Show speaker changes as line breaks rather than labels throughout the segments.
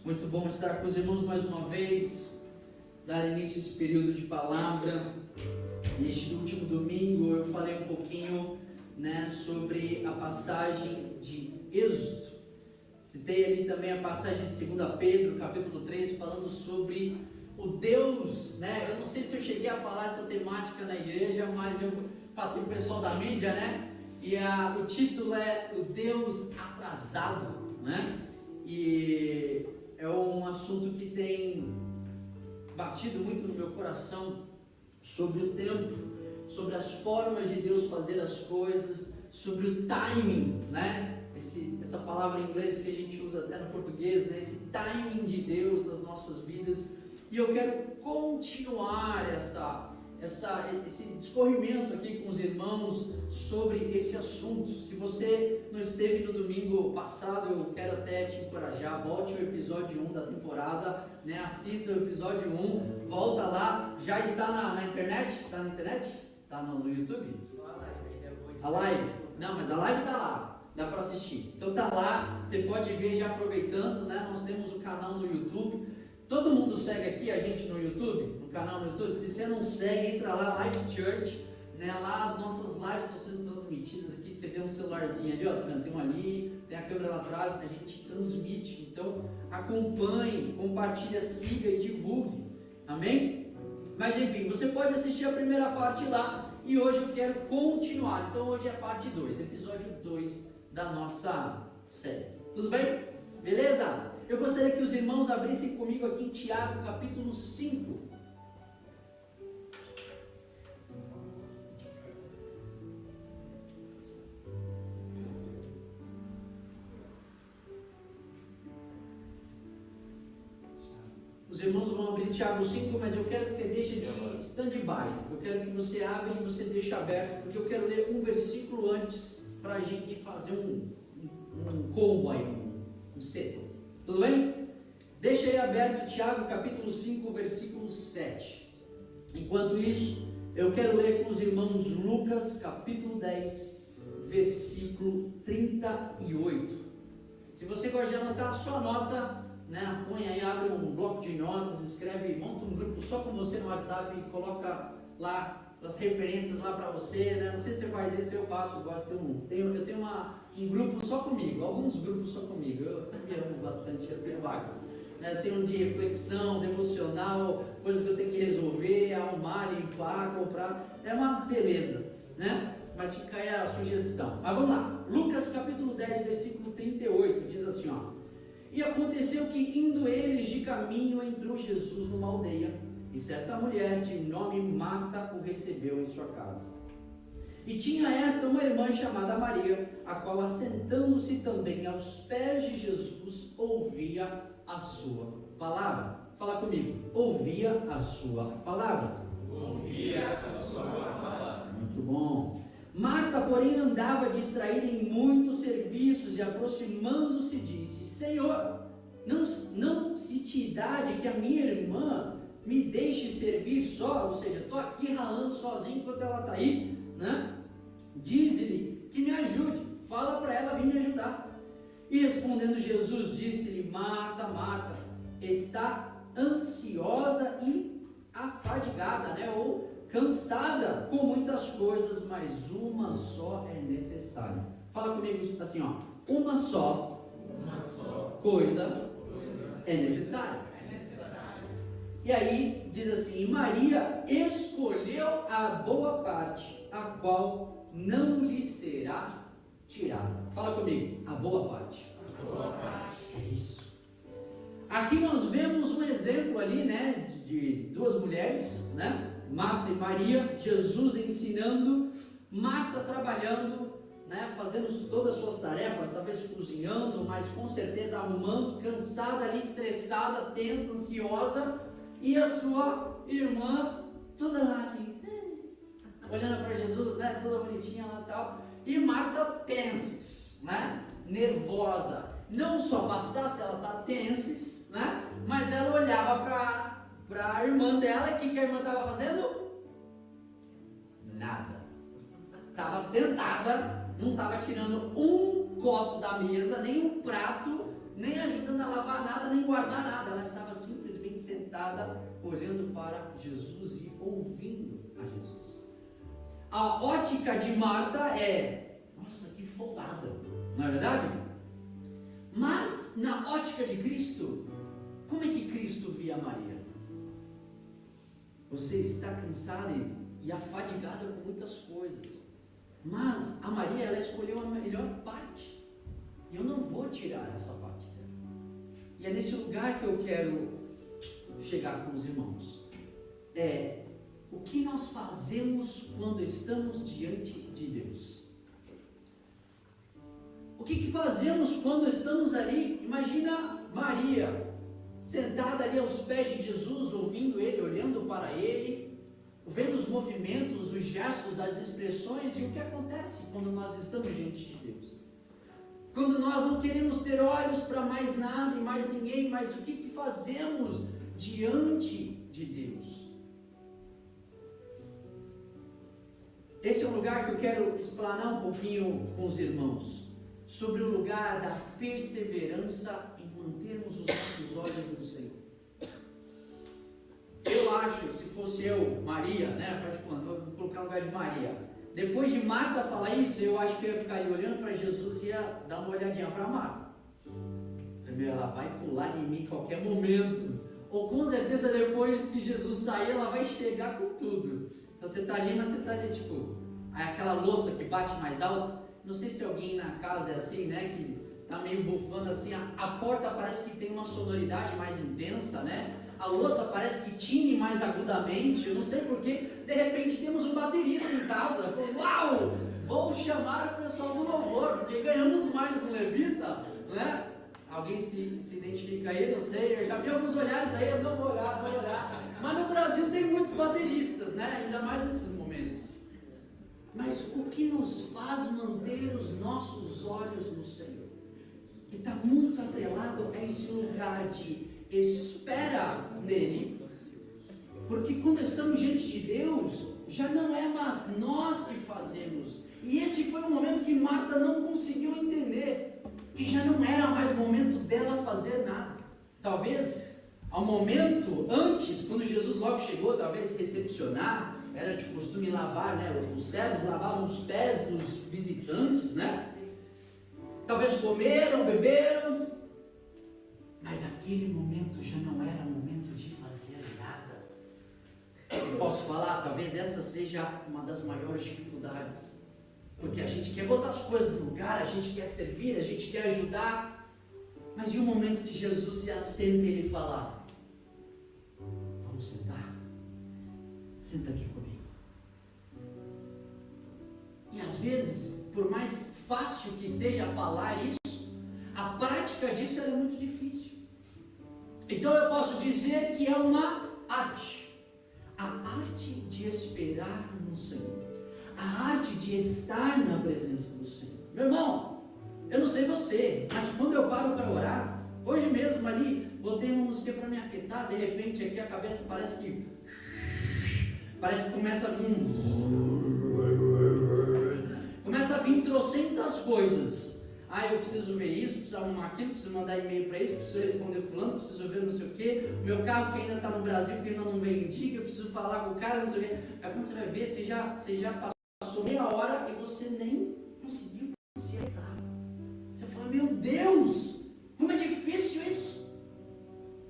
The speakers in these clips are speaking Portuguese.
Muito bom estar com os irmãos mais uma vez, dar início a esse período de palavra. Neste último domingo eu falei um pouquinho, sobre a passagem de Êxodo. Citei ali também a passagem de 2 Pedro, capítulo 3, falando sobre o Deus, Eu não sei se eu cheguei a falar essa temática na igreja, mas eu passei para o pessoal da mídia, E o título é O Deus Atrasado, E é um assunto que tem batido muito no meu coração sobre o tempo, sobre as formas de Deus fazer as coisas, sobre o timing, essa palavra em inglês que a gente usa até no português, Esse timing de Deus nas nossas vidas. E eu quero continuar esse discorrimento aqui com os irmãos sobre esse assunto. Se você não esteve no domingo passado, eu quero até te encorajar, volte ao episódio 1 da temporada, assista o episódio 1, volta lá, já está na internet? Está na internet? Está no YouTube? A live? Não, mas a live está lá, dá para assistir. Então está lá, você pode ver já aproveitando, Nós temos o canal no YouTube. Todo mundo segue aqui a gente no YouTube, no canal no YouTube. Se você não segue, entra lá, Life Church, Lá as nossas lives estão sendo transmitidas aqui. Você vê um celularzinho ali, tá vendo? Tem um ali, tem a câmera lá atrás, a gente transmite. Então acompanhe, compartilhe, siga e divulgue. Amém? Mas enfim, você pode assistir a primeira parte lá. E hoje eu quero continuar. Então hoje é a parte 2, episódio 2 da nossa série. Tudo bem? Beleza? Eu gostaria que os irmãos abrissem comigo aqui em Tiago, capítulo 5. Os irmãos vão abrir Tiago 5, mas eu quero que você deixe de stand-by. Eu quero que você abra e você deixe aberto, porque eu quero ler um versículo antes para a gente fazer um combo aí, um seto. Tudo bem? Deixa aí aberto Tiago capítulo 5, versículo 7. Enquanto isso, eu quero ler com os irmãos Lucas capítulo 10, versículo 38. Se você gosta de anotar, só anota, põe aí, abre um bloco de notas, escreve, monta um grupo só com você no WhatsApp e coloca lá as referências lá para você, Não sei se você faz isso, eu faço, eu gosto de eu tenho um grupo só comigo, alguns grupos só comigo, eu me amo bastante, eu tenho vários, Tenho um de reflexão, devocional, coisas que eu tenho que resolver, arrumar, limpar, comprar, é uma beleza, Mas fica aí a sugestão. Mas vamos lá, Lucas capítulo 10, versículo 38, diz assim, E aconteceu que indo eles de caminho, entrou Jesus numa aldeia, e certa mulher de nome Marta o recebeu em sua casa. E tinha esta uma irmã chamada Maria, a qual, assentando-se também aos pés de Jesus, ouvia a sua palavra. Fala comigo, ouvia a sua palavra.
Ouvia a sua palavra.
Muito bom. Marta, porém, andava distraída em muitos serviços, e aproximando-se disse, Senhor, não se te dá de que a minha irmã me deixe servir só, ou seja, estou aqui ralando sozinho enquanto ela está aí, Dize-lhe que me ajude, fala para ela vir me ajudar. E respondendo Jesus, disse-lhe, Marta, Marta, está ansiosa e afadigada, ou cansada com muitas coisas, mas uma só é necessária. Fala comigo assim, uma só coisa é necessária. E aí diz assim, Maria escolheu a boa parte, a qual não lhe será tirada. Fala comigo, a boa parte.
A boa parte.
É isso. Aqui nós vemos um exemplo ali, de duas mulheres, Marta e Maria, Jesus ensinando, Marta trabalhando, fazendo todas as suas tarefas, talvez cozinhando, mas com certeza arrumando, cansada ali, estressada, tensa, ansiosa, e a sua irmã, toda lá assim, olhando para Jesus, toda bonitinha lá e tal, e Marta tenses, nervosa. Não só bastasse ela estar tenses, mas ela olhava para a irmã dela, e o que a irmã estava fazendo? Nada. Estava sentada, não estava tirando um copo da mesa, nem um prato, nem ajudando a lavar nada, nem guardar nada. Ela estava simplesmente sentada, olhando para Jesus e ouvindo a Jesus. A ótica de Marta é: nossa, que folgada, não é verdade? Mas na ótica de Cristo, como é que Cristo via Maria? Você está cansada e afadigada com muitas coisas, mas a Maria, ela escolheu a melhor parte, e eu não vou tirar essa parte dela. E é nesse lugar que eu quero chegar com os irmãos. O que nós fazemos quando estamos diante de Deus? O que fazemos quando estamos ali? Imagina Maria sentada ali aos pés de Jesus, ouvindo ele, olhando para ele, vendo os movimentos, os gestos, as expressões. E o que acontece quando nós estamos diante de Deus? Quando nós não queremos ter olhos para mais nada e mais ninguém, mas o que fazemos diante de Deus? Esse é um lugar que eu quero explanar um pouquinho com os irmãos, sobre o lugar da perseverança em mantermos os nossos olhos no Senhor. Eu acho, se fosse eu, Maria, né, vou colocar no lugar de Maria, depois de Marta falar isso, eu acho que eu ia ficar ali olhando para Jesus e ia dar uma olhadinha para Marta. Ela vai pular em mim em qualquer momento, ou com certeza depois que Jesus sair, ela vai chegar com tudo. Então você está ali, mas você está ali tipo, aquela louça que bate mais alto. Não sei se alguém na casa é assim, né, que tá meio bufando assim, a porta parece que tem uma sonoridade mais intensa, né? A louça parece que tine mais agudamente. Eu não sei porque, de repente temos um baterista em casa. Uau! Vou chamar o pessoal do louvor, porque ganhamos mais um levita, né? Alguém se identifica aí? Não sei, eu já vi alguns olhares aí, eu não vou olhar. Mas no Brasil tem muitos bateristas, né? Ainda mais nesses momentos. Mas o que nos faz manter os nossos olhos no Senhor? E está muito atrelado a esse lugar de espera nele. Porque quando estamos diante de Deus, já não é mais nós que fazemos. E esse foi um momento que Marta não conseguiu entender, que já não era mais momento dela fazer nada. Talvez, ao momento antes, quando Jesus logo chegou, talvez recepcionar, era de costume lavar, né? Os servos lavavam os pés dos visitantes, né? Talvez comeram, beberam, mas aquele momento já não era momento de fazer nada. Eu posso falar, talvez essa seja uma das maiores dificuldades, porque a gente quer botar as coisas no lugar, a gente quer servir, a gente quer ajudar, mas e o momento que Jesus se assenta e ele fala: vamos sentar, senta aqui comigo. E às vezes, por mais fácil que seja falar isso, a prática disso é muito difícil. Então eu posso dizer que é uma arte, a arte de esperar no Senhor, a arte de estar na presença do Senhor. Meu irmão, eu não sei você, mas quando eu paro para orar, hoje mesmo ali, botei uma música para me aquietar, de repente aqui a cabeça parece que começa a vir trocentas coisas. Eu preciso ver isso, preciso arrumar aquilo, preciso mandar e-mail para isso, preciso responder fulano, preciso ver não sei o que, meu carro que ainda está no Brasil, que ainda não veio em dia, eu preciso falar com o cara, não sei o que. Aí quando você vai ver, você já passou meia hora e você nem conseguiu se ajeitar. Você fala: meu Deus, como é difícil isso.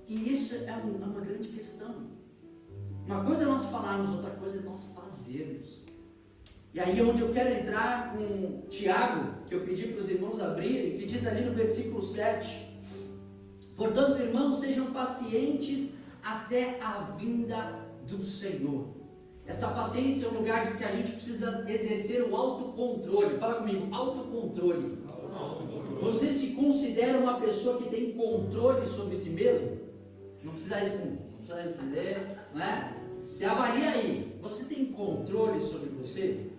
E isso é uma grande questão. Uma coisa é nós falarmos, outra coisa é nós fazermos. E aí onde eu quero entrar com Tiago, que eu pedi para os irmãos abrirem, que diz ali no versículo 7, portanto, irmãos, sejam pacientes até a vinda do Senhor. Essa paciência é um lugar que a gente precisa exercer o autocontrole. Fala comigo, autocontrole. Você se considera uma pessoa que tem controle sobre si mesmo? Não precisa responder, né? Se avalia aí, você tem controle sobre você?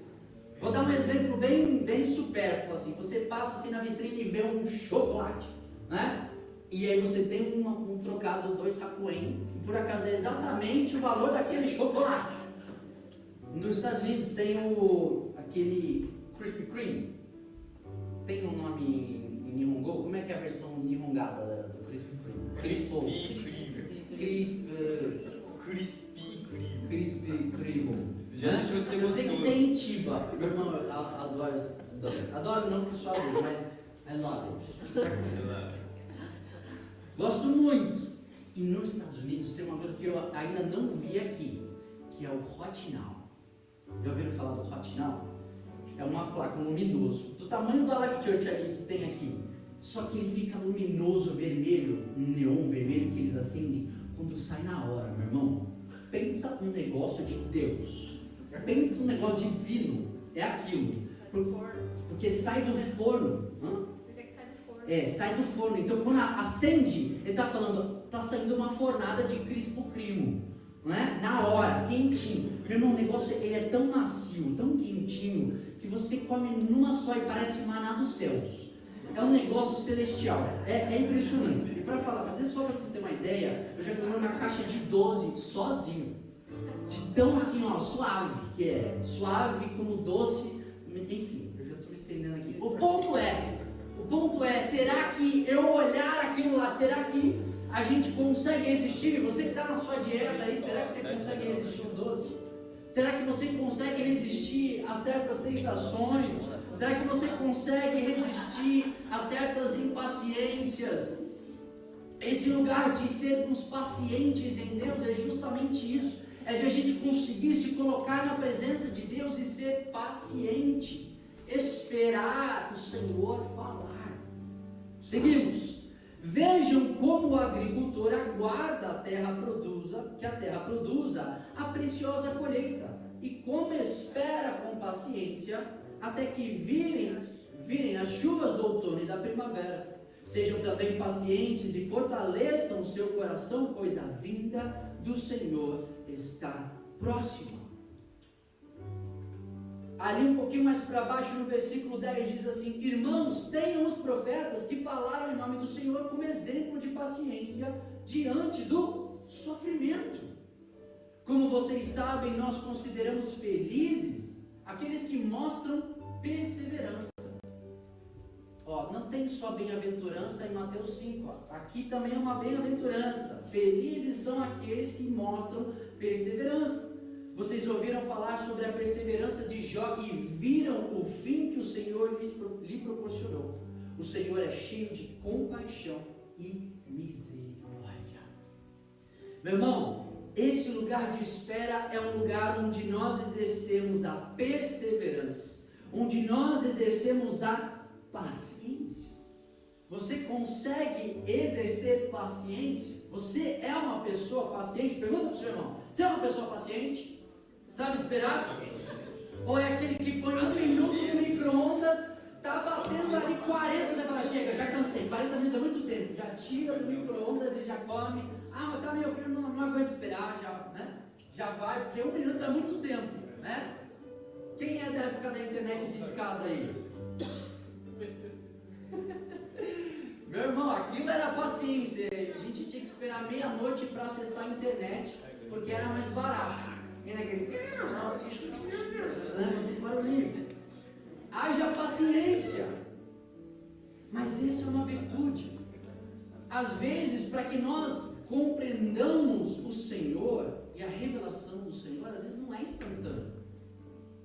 Vou dar um exemplo bem supérfluo assim. Você passa assim na vitrine e vê um chocolate, né? E aí você tem um trocado 2 Hakuen, que por acaso é exatamente o valor daquele chocolate. Nos Estados Unidos tem aquele Krispy Kreme, tem um nome em Nihongo? Como é que é a versão nihongada do Krispy Kreme? Krispy Kreme.
Já deixou de ser
Eu sei que
gostoso.
tem Tiba. Meu irmão adoro não por sua vez, mas I love it. Gosto muito. E nos Estados Unidos tem uma coisa que eu ainda não vi aqui, que é o Hot Now. Já ouviram falar do Hot Now? É uma placa, um luminoso, do tamanho da Life Church ali que tem aqui. Só que ele fica luminoso, vermelho, um neon vermelho que eles acendem quando sai na hora, meu irmão. Pensa um negócio de Deus. Pensa um negócio divino. É aquilo. Porque sai do forno. Sai do forno. Então quando acende, ele está falando, está saindo uma fornada de Krispy Kreme, né? Na hora, quentinho. Meu irmão, o negócio ele é tão macio, tão quentinho, que você come numa só e parece maná dos céus. É um negócio celestial. É impressionante. E para falar, mas só para vocês terem uma ideia, eu já comi uma caixa de 12 sozinho. De tão assim, ó, suave que é. Suave como doce. Enfim, eu já estou me estendendo aqui. O ponto é, será que eu olhar aquilo lá, será que a gente consegue resistir? Você que está na sua dieta aí, será que você consegue resistir ao doce? Será que você consegue resistir a certas tentações? Será que você consegue resistir a certas impaciências? Esse lugar de sermos pacientes em Deus é justamente isso. É de a gente conseguir se colocar na presença de Deus e ser paciente. Esperar o Senhor falar. Seguimos. Vejam como o agricultor aguarda que a terra produza a preciosa colheita, e como espera com paciência até que virem as chuvas do outono e da primavera. Sejam também pacientes e fortaleçam o seu coração, pois a vinda do Senhor está próxima. Ali um pouquinho mais para baixo, no versículo 10, diz assim: irmãos, tenham os profetas que falaram em nome do Senhor como exemplo de paciência diante do sofrimento. Como vocês sabem, nós consideramos felizes aqueles que mostram perseverança. Não tem só bem-aventurança em Mateus 5, aqui também é uma bem-aventurança. Felizes são aqueles que mostram perseverança. Vocês ouviram falar sobre a perseverança de Jó e viram o fim que o Senhor lhe proporcionou. O Senhor é cheio de compaixão e misericórdia. Meu irmão, esse lugar de espera é um lugar onde nós exercemos a perseverança, onde nós exercemos a paciência. Você consegue exercer paciência? Você é uma pessoa paciente? Pergunta para o seu irmão: você é uma pessoa paciente? Sabe esperar? Ou é aquele que põe 1 minuto no micro-ondas, tá batendo ali 40, você fala: chega, já cansei, 40 minutos é muito tempo, já tira do micro-ondas e já come. Mas tá meu filho, não aguento esperar, já, né? Já vai, porque 1 minuto é muito tempo, né? Quem é da época da internet de escada aí? Meu irmão, aquilo era paciência. A gente tinha que esperar meia-noite para acessar a internet, porque era mais barato. E naquele... Vocês barulhinho. Haja paciência. Mas isso é uma virtude. Às vezes, para que nós compreendamos o Senhor e a revelação do Senhor, às vezes não é instantâneo.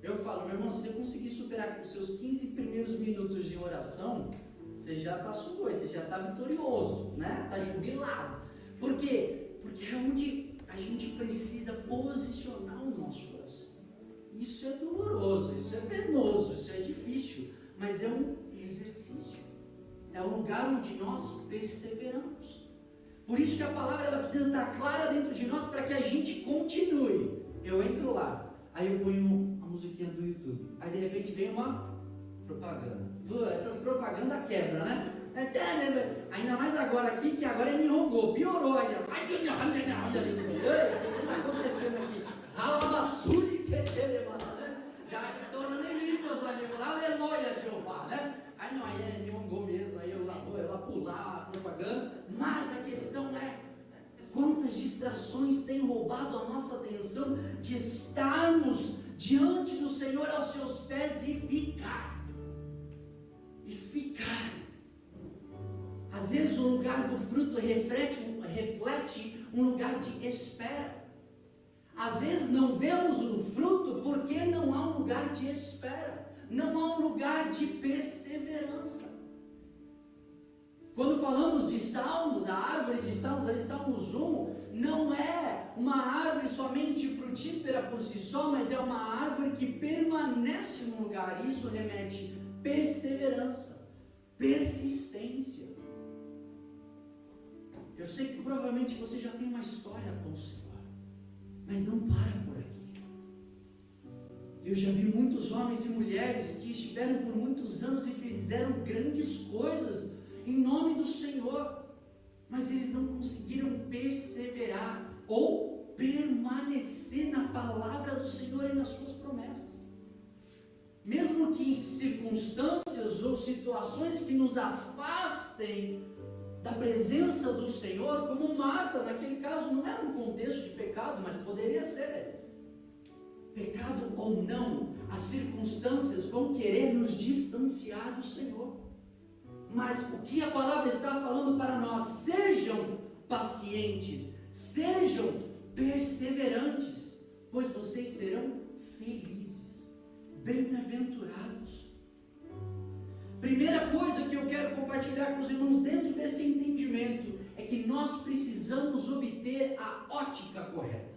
Eu falo: meu irmão, se você conseguir superar os seus 15 primeiros minutos de oração, você já está suave, você já está vitorioso, né? Está jubilado. Por quê? Porque é onde a gente precisa posicionar o nosso coração. Isso é doloroso, isso é penoso, isso é difícil, mas é um exercício. É um lugar onde nós perseveramos. Por isso que a palavra ela precisa estar clara dentro de nós para que a gente continue. Eu entro lá, aí eu ponho a musiquinha do YouTube, aí de repente vem uma propaganda. Essas propagandas quebram, né? Ainda mais agora aqui, que agora é Nihongo, piorou ainda. O que está acontecendo aqui? Já tornando em línguas ali, aleluia, Jeová, né? Aí não, aí é Nihongo mesmo, aí eu lá pular a propaganda. Mas a questão é: quantas distrações têm roubado a nossa atenção de estarmos diante do Senhor aos seus pés e ficar. o lugar do fruto reflete um lugar de espera. Às vezes não vemos o fruto porque não há um lugar de espera, não há um lugar de perseverança. Quando falamos de Salmos, a árvore de Salmos, ali Salmos 1, não é uma árvore somente frutífera por si só, mas é uma árvore que permanece no lugar. Isso remete perseverança, persistência. Eu sei que provavelmente você já tem uma história com o Senhor, mas não para por aqui. Eu já vi muitos homens e mulheres que estiveram por muitos anos e fizeram grandes coisas em nome do Senhor, mas eles não conseguiram perseverar ou permanecer na palavra do Senhor e nas suas promessas. Mesmo que em circunstâncias ou situações que nos afastem da presença do Senhor, como Marta, naquele caso não era um contexto de pecado, mas poderia ser. Pecado ou não, as circunstâncias vão querer nos distanciar do Senhor. Mas o que a palavra está falando para nós? Sejam pacientes, sejam perseverantes, pois vocês serão felizes, bem-aventurados. Primeira coisa que eu quero compartilhar com os irmãos dentro desse entendimento é que nós precisamos obter a ótica correta.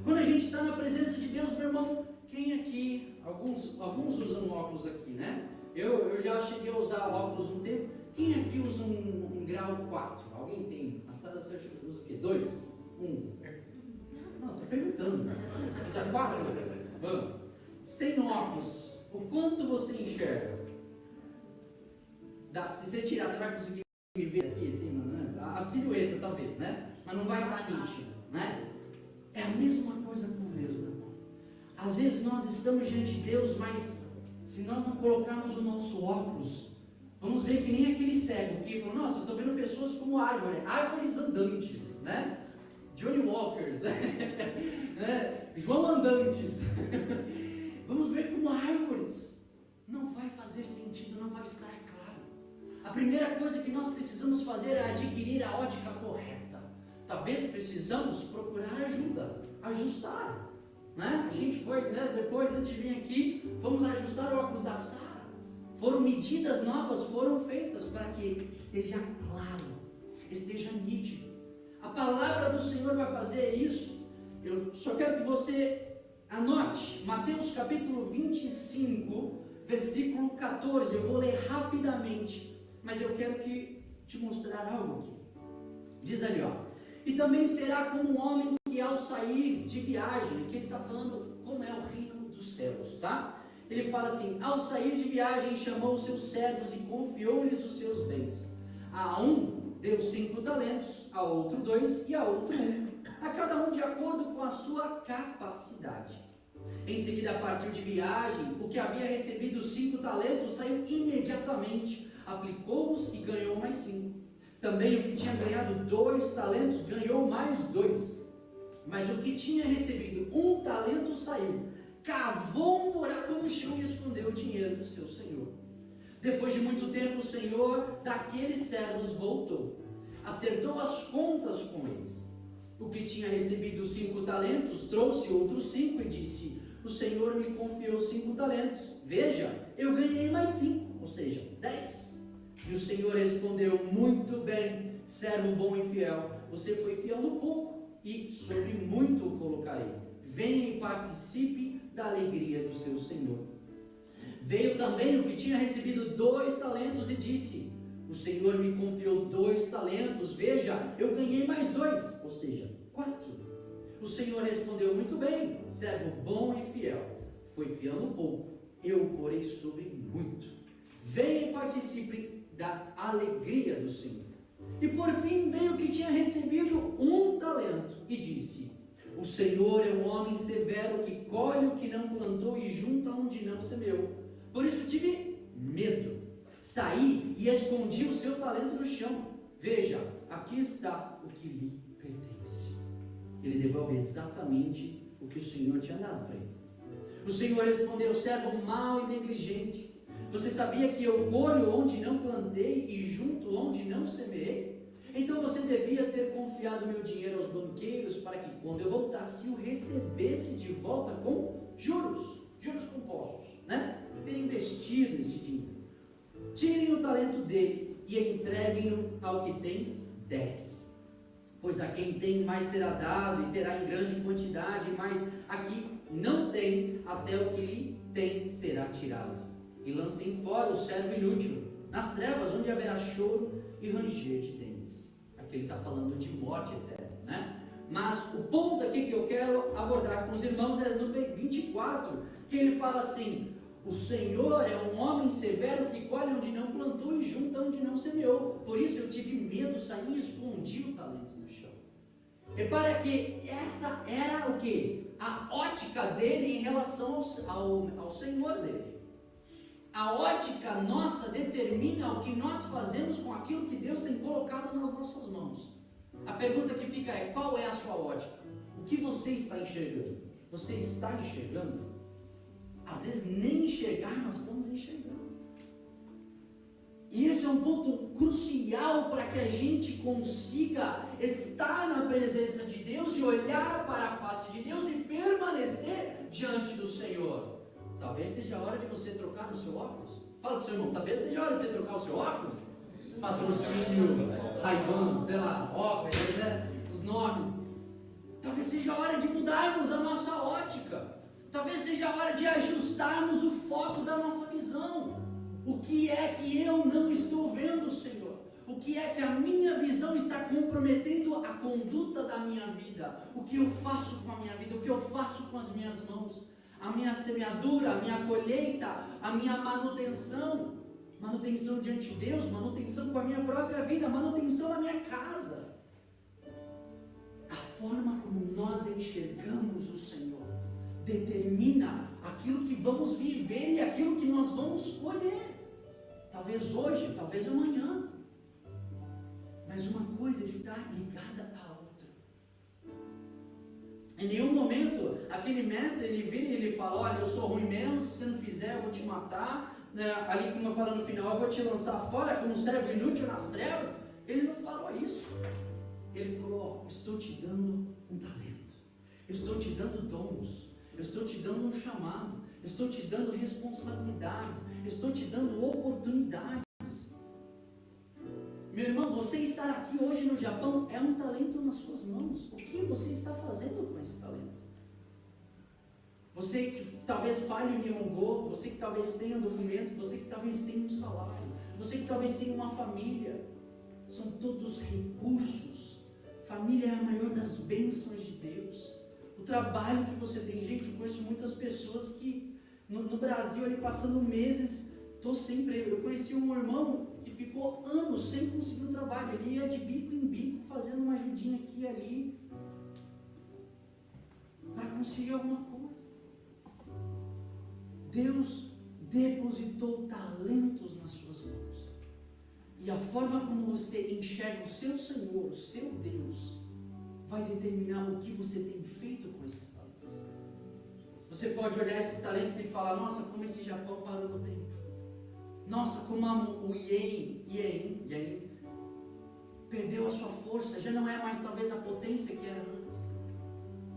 Quando a gente está na presença de Deus, meu irmão, quem aqui, alguns usam óculos aqui, né? Eu já cheguei a usar óculos um tempo. Quem aqui usa um grau 4? Alguém tem? A Sara usa o quê? 2? 1? Não, estou perguntando. Usa 4? Vamos. Sem óculos, o quanto você enxerga? Se você tirar, você vai conseguir me ver aqui, assim, né? A silhueta talvez, né? Mas não vai estar nítido, né? É a mesma coisa com Deus, meu irmão. Às vezes nós estamos diante de Deus, mas se nós não colocarmos o nosso óculos, vamos ver que nem aquele cego que falou: nossa, eu estou vendo pessoas como árvores andantes, né? Johnny Walkers, né? João Andantes. Vamos ver como árvores. Não vai fazer sentido, não vai estar claro. A primeira coisa que nós precisamos fazer é adquirir a ótica correta. Talvez precisamos procurar ajuda, ajustar, né? A gente foi, né, depois antes de vir aqui, fomos ajustar o óculos da Sara. Medidas novas foram feitas para que esteja claro, esteja nítido. A palavra do Senhor vai fazer isso. Eu só quero que você anote Mateus capítulo 25, versículo 14. Eu vou ler rapidamente, mas eu quero te mostrar algo aqui. Diz ali, ó: e também será como um homem que ao sair de viagem, que ele está falando como é o reino dos céus, tá? Ele fala assim: ao sair de viagem chamou os seus servos e confiou-lhes os seus bens. A um deu 5 talentos, a outro 2 e a outro 1, a cada um de acordo com a sua capacidade. Em seguida partiu de viagem. O que havia recebido 5 talentos saiu imediatamente, aplicou-os e ganhou mais 5. Também o que tinha ganhado 2 talentos ganhou mais 2. Mas o que tinha recebido 1 talento saiu, cavou um buraco no chão e escondeu o dinheiro do seu senhor. Depois de muito tempo, o senhor daqueles servos voltou, acertou as contas com eles. O que tinha recebido 5 talentos trouxe outros 5 e disse: o senhor me confiou 5 talentos, veja, eu ganhei mais 5, ou seja, 10. E o senhor respondeu: muito bem, servo bom e fiel, você foi fiel no pouco, e sobre muito o colocarei. Venha e participe da alegria do seu senhor. Veio também o que tinha recebido 2 talentos e disse: o senhor me confiou 2 talentos, veja, eu ganhei mais 2, ou seja, 4. O senhor respondeu: muito bem, servo bom e fiel, foi fiel no pouco, eu o porei sobre muito. Venha e participe da alegria do Senhor. E por fim veio o que tinha recebido 1 talento e disse: o Senhor é um homem severo que colhe o que não plantou e junta onde não semeou. Por isso tive medo, saí e escondi o seu talento no chão. Veja, aqui está o que lhe pertence. Ele devolve exatamente o que o Senhor tinha dado para ele. O Senhor respondeu: servo mau e negligente, você sabia que eu colho onde não plantei e junto onde não semeei? Então você devia ter confiado meu dinheiro aos banqueiros para que quando eu voltasse o recebesse de volta com juros compostos, né? Ter investido esse dinheiro. Tirem o talento dele e entreguem-no ao que tem 10. Pois a quem tem mais será dado e terá em grande quantidade, mas aqui não tem, até o que lhe tem será tirado. E lancem fora o servo inútil, nas trevas onde haverá choro e ranger de dentes. Aqui ele está falando de morte eterna, né? Mas o ponto aqui que eu quero abordar com os irmãos é no 24, que ele fala assim: o Senhor é um homem severo que colhe onde não plantou e junta onde não semeou. Por isso eu tive medo, saí e escondi o talento no chão. Repara que essa era o que? A ótica dele em relação ao Senhor dele. A ótica nossa determina o que nós fazemos com aquilo que Deus tem colocado nas nossas mãos. A pergunta que fica é: qual é a sua ótica? O que você está enxergando? Você está enxergando? Às vezes nem enxergar nós estamos enxergando. E esse é um ponto crucial para que a gente consiga estar na presença de Deus e olhar para a face de Deus e permanecer diante do Senhor. Talvez seja a hora de você trocar o seu óculos. Fala para o seu irmão, talvez seja a hora de você trocar o seu óculos. Patrocínio, Ray-Ban, sei lá, óculos, né? Os nomes. Talvez seja a hora de mudarmos a nossa ótica. Talvez seja a hora de ajustarmos o foco da nossa visão. O que é que eu não estou vendo, Senhor? O que é que a minha visão está comprometendo a conduta da minha vida? O que eu faço com a minha vida? O que eu faço com as minhas mãos? A minha semeadura, a minha colheita, a minha manutenção. Manutenção diante de Deus, manutenção com a minha própria vida, manutenção na minha casa. A forma como nós enxergamos o Senhor determina aquilo que vamos viver e aquilo que nós vamos colher. Talvez hoje, talvez amanhã. Mas uma coisa está ligada à outra. Em nenhum momento, aquele mestre, ele vira e ele fala: olha, eu sou ruim mesmo, se você não fizer, eu vou te matar. Ali, como eu falo no final, eu vou te lançar fora como um servo inútil nas trevas. Ele não falou isso. Ele falou: ó, estou te dando um talento. Estou te dando dons. Eu estou te dando um chamado, eu estou te dando responsabilidades, eu estou te dando oportunidades. Meu irmão, você estar aqui hoje no Japão é um talento nas suas mãos. O que você está fazendo com esse talento? Você que talvez fale o Nihongo, você que talvez tenha um documento, você que talvez tenha um salário, você que talvez tenha uma família, são todos recursos. Família é a maior das bênçãos de Deus. O trabalho que você tem, gente, eu conheço muitas pessoas que no Brasil, ali passando meses, eu conheci um irmão que ficou anos sem conseguir um trabalho, ele ia de bico em bico, fazendo uma ajudinha aqui e ali, para conseguir alguma coisa. Deus depositou talentos nas suas mãos, e a forma como você enxerga o seu Senhor, o seu Deus, vai determinar o que você tem feito com esses talentos. Você pode olhar esses talentos e falar: nossa, como esse Japão parou no tempo. Nossa, como o Yen perdeu a sua força, já não é mais talvez a potência que era antes.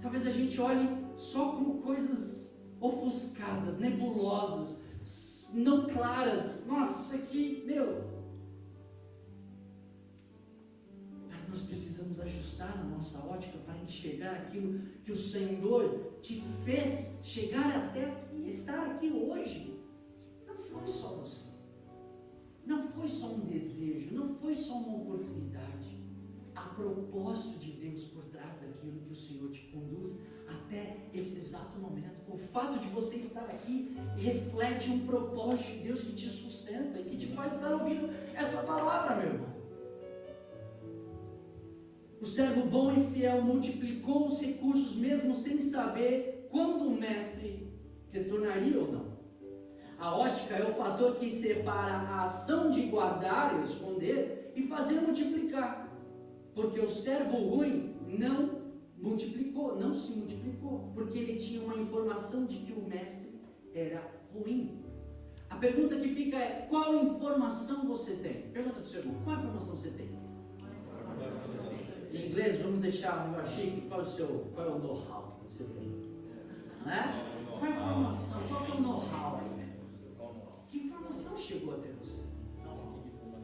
Talvez a gente olhe só como coisas ofuscadas, nebulosas, não claras. Nossa, isso aqui, nós precisamos ajustar a nossa ótica para enxergar aquilo que o Senhor te fez chegar até aqui, estar aqui hoje. Não foi só você, não foi só um desejo, não foi só uma oportunidade. Há propósito de Deus por trás daquilo que o Senhor te conduz até esse exato momento. O fato de você estar aqui reflete um propósito de Deus que te sustenta e que te faz estar ouvindo essa palavra, meu irmão. O servo bom e fiel multiplicou os recursos mesmo sem saber quando o mestre retornaria ou não. A ótica é o fator que separa a ação de guardar ou esconder e fazer multiplicar. Porque o servo ruim não se multiplicou, porque ele tinha uma informação de que o mestre era ruim. A pergunta que fica é: qual informação você tem? Pergunta para o seu irmão: qual informação você tem? Em inglês, vamos deixar um negócio chique. Qual é o know-how que você tem? Não é? Qual é a informação? Qual é o know-how aí? Que informação chegou até você?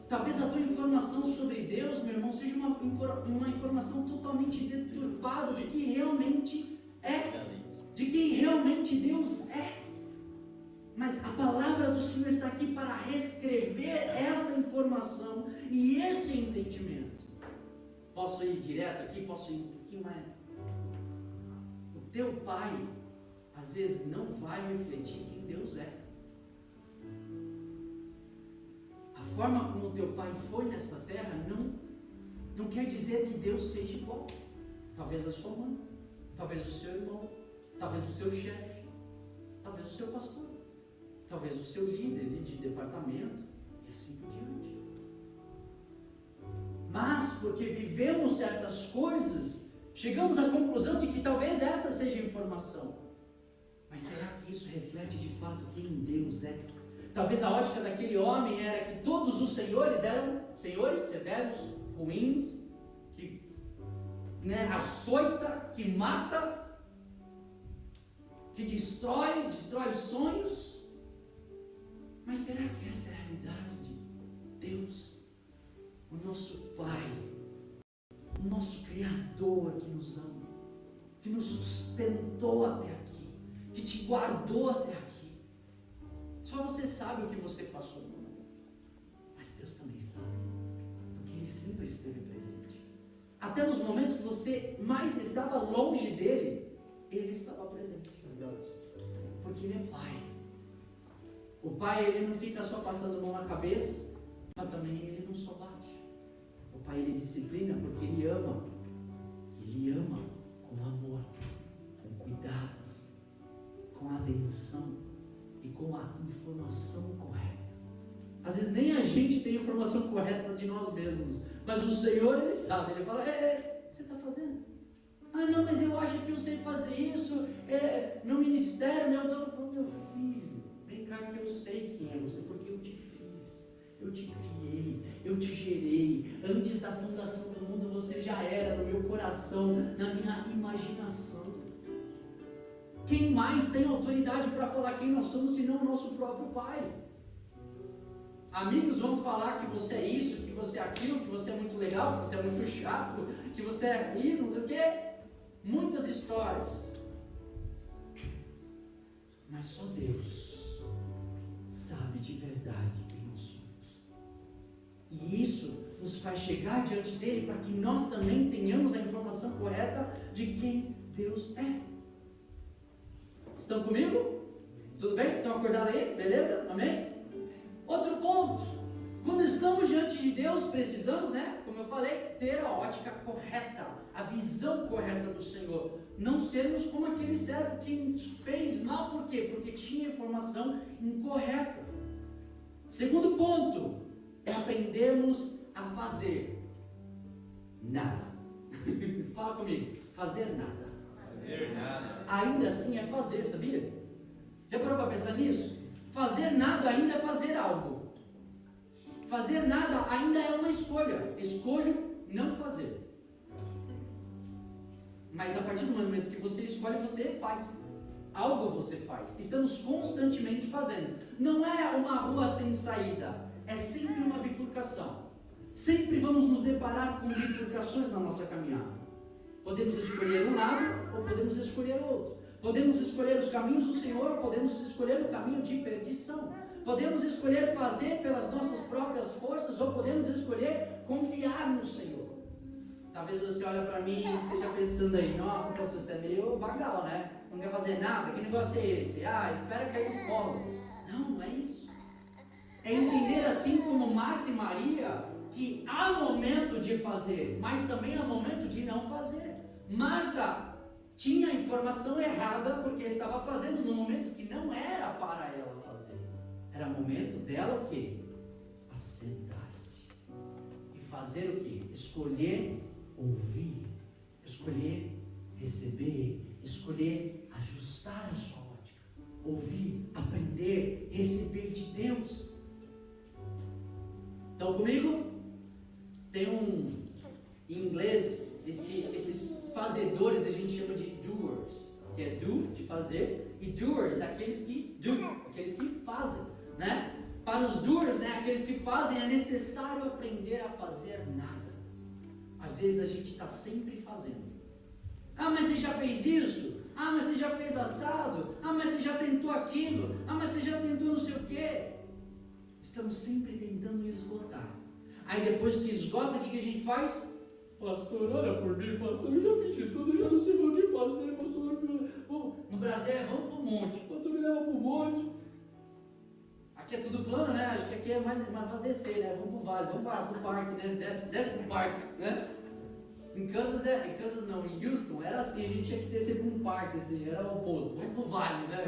Talvez a tua informação sobre Deus, meu irmão, seja uma informação totalmente deturpada do que realmente é, de quem realmente Deus é. Mas a palavra do Senhor está aqui para reescrever essa informação e esse entendimento. Posso ir direto aqui? Posso ir um pouquinho mais? O teu pai, às vezes, não vai refletir quem Deus é. A forma como o teu pai foi nessa terra não quer dizer que Deus seja igual. Talvez a sua mãe, talvez o seu irmão, talvez o seu chefe, talvez o seu pastor, talvez o seu líder de departamento, e assim por diante. Mas, porque vivemos certas coisas, chegamos à conclusão de que talvez essa seja a informação. Mas será que isso reflete de fato quem Deus é? Talvez a ótica daquele homem era que todos os senhores eram senhores severos, ruins, que açoita, que mata, que destrói sonhos. Mas será que essa é a realidade de Deus? O nosso Pai, o nosso Criador que nos ama, que nos sustentou até aqui, que te guardou até aqui. Só você sabe o que você passou, mas Deus também sabe, porque Ele sempre esteve presente. Até nos momentos que você mais estava longe dEle, Ele estava presente. Porque Ele é Pai. O Pai, Ele não fica só passando a mão na cabeça, mas também Ele não só bate. O Pai, Ele disciplina porque Ele ama. Ele ama com amor, com cuidado, com atenção e com a informação correta. Às vezes nem a gente tem a informação correta de nós mesmos, mas o Senhor, Ele sabe. Ele fala, o que você está fazendo? Ah, não, mas eu acho que eu sei fazer isso, meu ministério, meu filho, vem cá que eu sei quem é você, porque eu te fiz, eu te criei, eu te gerei, antes da fundação do mundo você já era no meu coração, na minha imaginação. Quem mais tem autoridade para falar quem nós somos, senão o nosso próprio Pai? Amigos vão falar que você é isso, que você é aquilo, que você é muito legal, que você é muito chato, que você é isso, não sei o quê. Muitas histórias, mas só Deus sabe de verdade quem nós somos, e isso nos faz chegar diante dele para que nós também tenhamos a informação correta de quem Deus é. Estão comigo? Tudo bem? Estão acordados aí? Beleza? Amém? Outro ponto, quando estamos diante de Deus, precisamos, como eu falei, ter a ótica correta, a visão correta do Senhor. Não sermos como aquele servo que fez mal, por quê? Porque tinha informação incorreta. Segundo ponto, é aprendermos a fazer nada. Fala comigo, fazer nada.
Fazer nada.
Ainda assim é fazer, sabia? Já parou para pensar nisso? Fazer nada ainda é fazer algo. Fazer nada ainda é uma escolha. Escolho não fazer. Mas a partir do momento que você escolhe, você faz. Algo você faz. Estamos constantemente fazendo. Não é uma rua sem saída. É sempre uma bifurcação. Sempre vamos nos deparar com bifurcações na nossa caminhada. Podemos escolher um lado ou podemos escolher outro. Podemos escolher os caminhos do Senhor ou podemos escolher o caminho de perdição. Podemos escolher fazer pelas nossas próprias forças ou podemos escolher confiar no Senhor. Talvez você olhe para mim e esteja pensando aí, nossa, pastor, você é meio vagal, né? Não quer fazer nada, que negócio é esse? Espera cair no colo. Não é isso. É entender assim como Marta e Maria, que há momento de fazer, mas também há momento de não fazer. Marta tinha a informação errada porque estava fazendo no momento que não era para ela fazer. Era momento dela o quê? Assentar-se e fazer o quê? Escolher ouvir, escolher receber, escolher ajustar a sua ótica, ouvir, aprender, receber de Deus. Estão comigo? Tem Em inglês, esses fazedores a gente chama de doers, que é do, de fazer, e doers, aqueles que fazem, né? Para os doers, né, aqueles que fazem, é necessário aprender a fazer nada. Às vezes a gente está sempre fazendo. Ah, mas você já fez isso? Ah, mas você já fez assado? Ah, mas você já tentou aquilo? Ah, mas você já tentou não sei o quê? Estamos sempre tentando esgotar. Aí depois que esgota, o que a gente faz? Pastor, olha por mim, pastor, eu já fiz de tudo, eu já não sei o que fazer, pastor. No Brasil vamos pro monte, pastor, me leva pro monte. Aqui é tudo plano, né? Acho que aqui é mais fácil descer, né? Vamos pro vale, vamos pro parque, né? Desce pro parque, né? Em em Houston era assim, a gente tinha que descer para um parque, assim, era o oposto, vamos pro vale, né?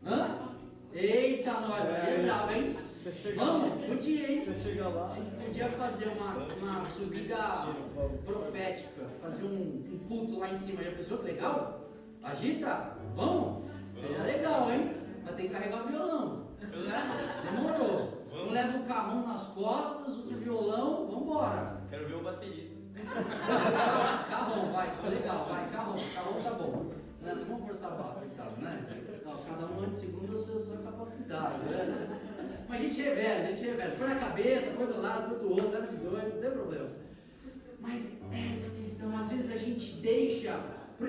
Hã? Eita, nós, é bravo, hein? Vamos, podia, hein? A gente podia fazer uma subida profética, fazer um culto lá em cima, já pensou que legal? Agita? Vamos? Seria legal, hein? Vai ter que carregar o violão. Demorou. Um leva o carrão nas costas, outro violão, vambora.
Quero ver o baterista.
Carrão, vai, foi legal, vai, carrão tá bom. Não vamos forçar a barra e tal, né? Não, cada um ante segundo a sua capacidade, né? Mas a gente reveza. Põe na cabeça, põe do lado, põe do outro, leva de dois, não tem problema. Mas essa questão, às vezes a gente deixa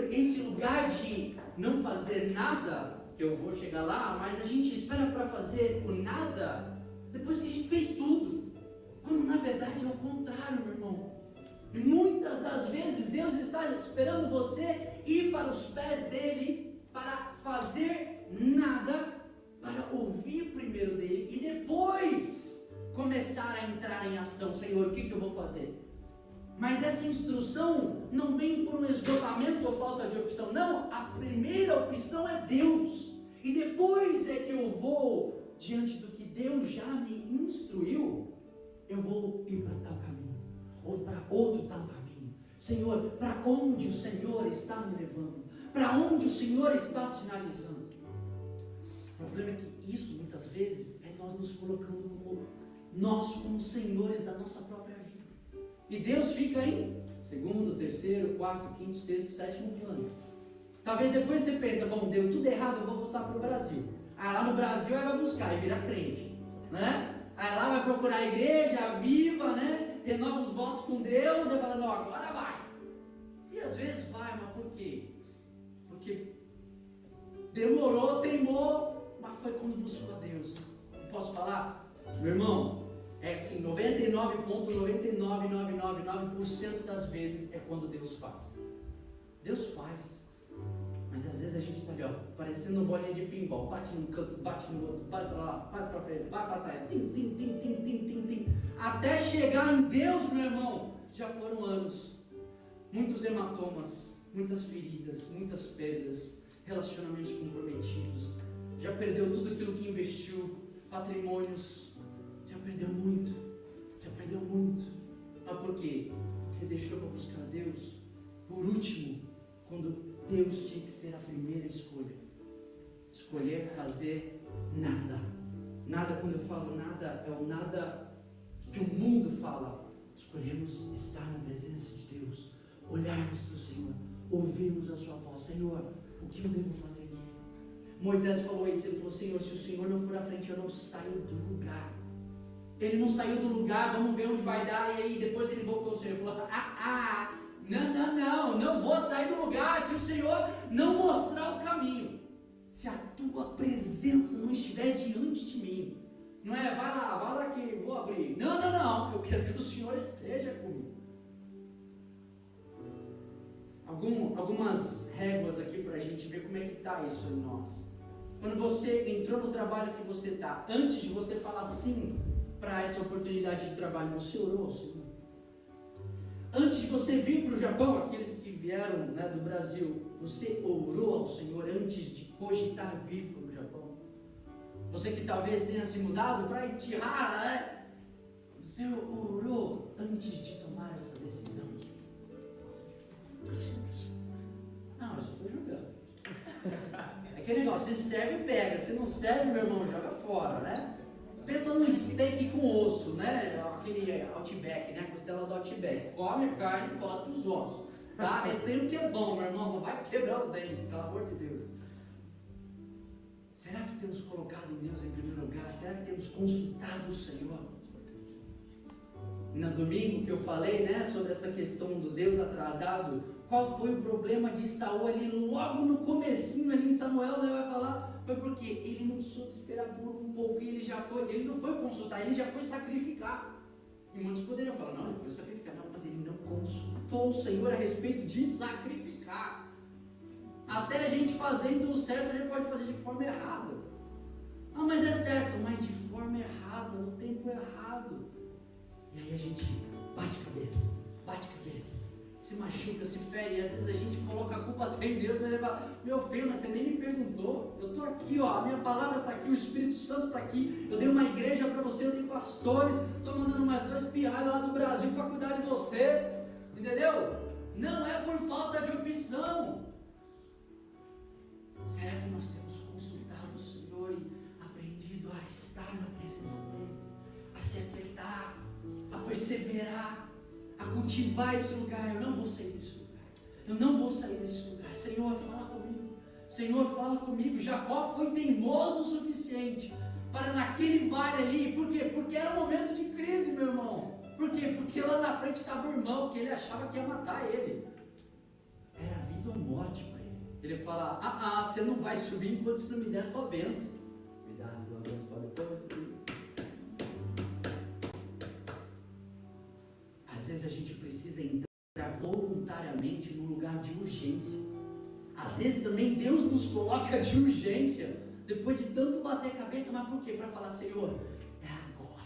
esse lugar de não fazer nada, que eu vou chegar lá, mas a gente espera para fazer o nada depois que a gente fez tudo. Quando na verdade é o contrário, meu irmão. E muitas das vezes Deus está esperando você ir para os pés dele para fazer nada, para ouvir primeiro dele e depois começar a entrar em ação. Senhor, o que eu vou fazer? Mas essa instrução não vem por um esgotamento ou falta de opção. Não, a primeira opção é Deus. E depois é que eu vou, diante do que Deus já me instruiu, eu vou ir para tal caminho, ou para outro tal caminho. Senhor, para onde o Senhor está me levando? Para onde o Senhor está sinalizando? O problema é que isso, muitas vezes, é nós nos colocando como senhores da nossa própria vida. E Deus fica em segundo, terceiro, quarto, quinto, sexto, sétimo plano. Talvez depois você pense, bom, deu tudo errado, eu vou voltar para o Brasil. Aí lá no Brasil aí vai buscar e virar crente, né? Aí lá vai procurar a igreja viva, né? Renova os votos com Deus e fala, não, agora vai. E às vezes vai, mas por quê? Porque demorou, teimou, mas foi quando buscou a Deus. Eu posso falar, meu irmão, é assim, 99,99999% das vezes é quando Deus faz. Deus faz. Mas às vezes a gente está ali, ó, parecendo bolinha de pinball, bate num canto, bate no outro, vai para lá, vai para frente, vai para trás, tim, até chegar em Deus, meu irmão, já foram anos, muitos hematomas, muitas feridas, muitas perdas, relacionamentos comprometidos, já perdeu tudo aquilo que investiu, patrimônios, já perdeu muito, mas por quê? Porque deixou para buscar Deus, por último, quando Deus tinha que ser a primeira escolha. Escolher fazer nada. Nada, quando eu falo nada, é o nada que o mundo fala. Escolhemos estar na presença de Deus, olharmos para o Senhor, ouvirmos a sua voz. Senhor, o que eu devo fazer aqui? Moisés falou isso, ele falou, Senhor, se o Senhor não for à frente, eu não saio do lugar. Ele não saiu do lugar, vamos ver onde vai dar. E aí depois ele voltou ao Senhor e falou, não vou sair do lugar se o Senhor não mostrar o caminho, se a tua presença não estiver diante de mim. Não é, vai lá que eu vou abrir. Não, eu quero que o Senhor esteja comigo. Algumas réguas aqui para a gente ver como é que está isso em nós. Quando você entrou no trabalho que você está, antes de você falar sim para essa oportunidade de trabalho, você orou ao Senhor? Antes de você vir para o Japão, aqueles que vieram, né, do Brasil, você orou ao Senhor antes de cogitar vir para o Japão? Você que talvez tenha se mudado para Itihara, né? Você orou antes de tomar essa decisão? Não, eu só estou julgando. É aquele negócio, se serve, pega. Se não serve, meu irmão, joga fora, né? Pensa num steak com osso, né? aquele Outback, né? A costela do Outback. Come a carne e cospe os ossos. Tá? Retém o que é bom, meu irmão. Não vai quebrar os dentes, pelo amor de Deus. Será que temos colocado em Deus em primeiro lugar? Será que temos consultado o Senhor? No domingo que eu falei, né, sobre essa questão do Deus atrasado, qual foi o problema de Saul ali, logo no comecinho ali em Samuel, né, vai falar, foi porque ele não soube esperar por um pouco, e ele não foi consultar, ele já foi sacrificar. E muitos poderiam falar, não, ele foi sacrificar, não, mas ele não consultou o Senhor a respeito de sacrificar. Até a gente fazendo o certo, a gente pode fazer de forma errada. Ah, mas é certo, mas de forma errada, no tempo errado. E aí a gente bate cabeça, se machuca, se fere, e às vezes a gente coloca a culpa até em Deus, mas ele fala, meu filho, mas você nem me perguntou, eu estou aqui, ó, a minha palavra está aqui, o Espírito Santo está aqui, eu dei uma igreja para você, eu dei pastores, estou mandando mais 2 pirralhos lá do Brasil para cuidar de você, entendeu? Não é por falta de opção. Será que nós temos consultado o Senhor e aprendido a estar na presença dEle, a se aquietar, a perseverar, a cultivar esse lugar? Eu não vou sair desse lugar, eu não vou sair desse lugar. Senhor, fala comigo, Senhor, fala comigo. Jacó foi teimoso o suficiente para naquele vale ali, por quê? Porque era um momento de crise, meu irmão. Por quê? Porque lá na frente estava o irmão, que ele achava que ia matar ele, era vida ou morte para ele. Ele fala, você não vai subir enquanto você não me der a tua bênção. Me dá a tua bênção para depois. Às vezes a gente precisa entrar voluntariamente no lugar de urgência. Às vezes também Deus nos coloca de urgência, depois de tanto bater cabeça, mas por quê? Para falar, Senhor, é agora,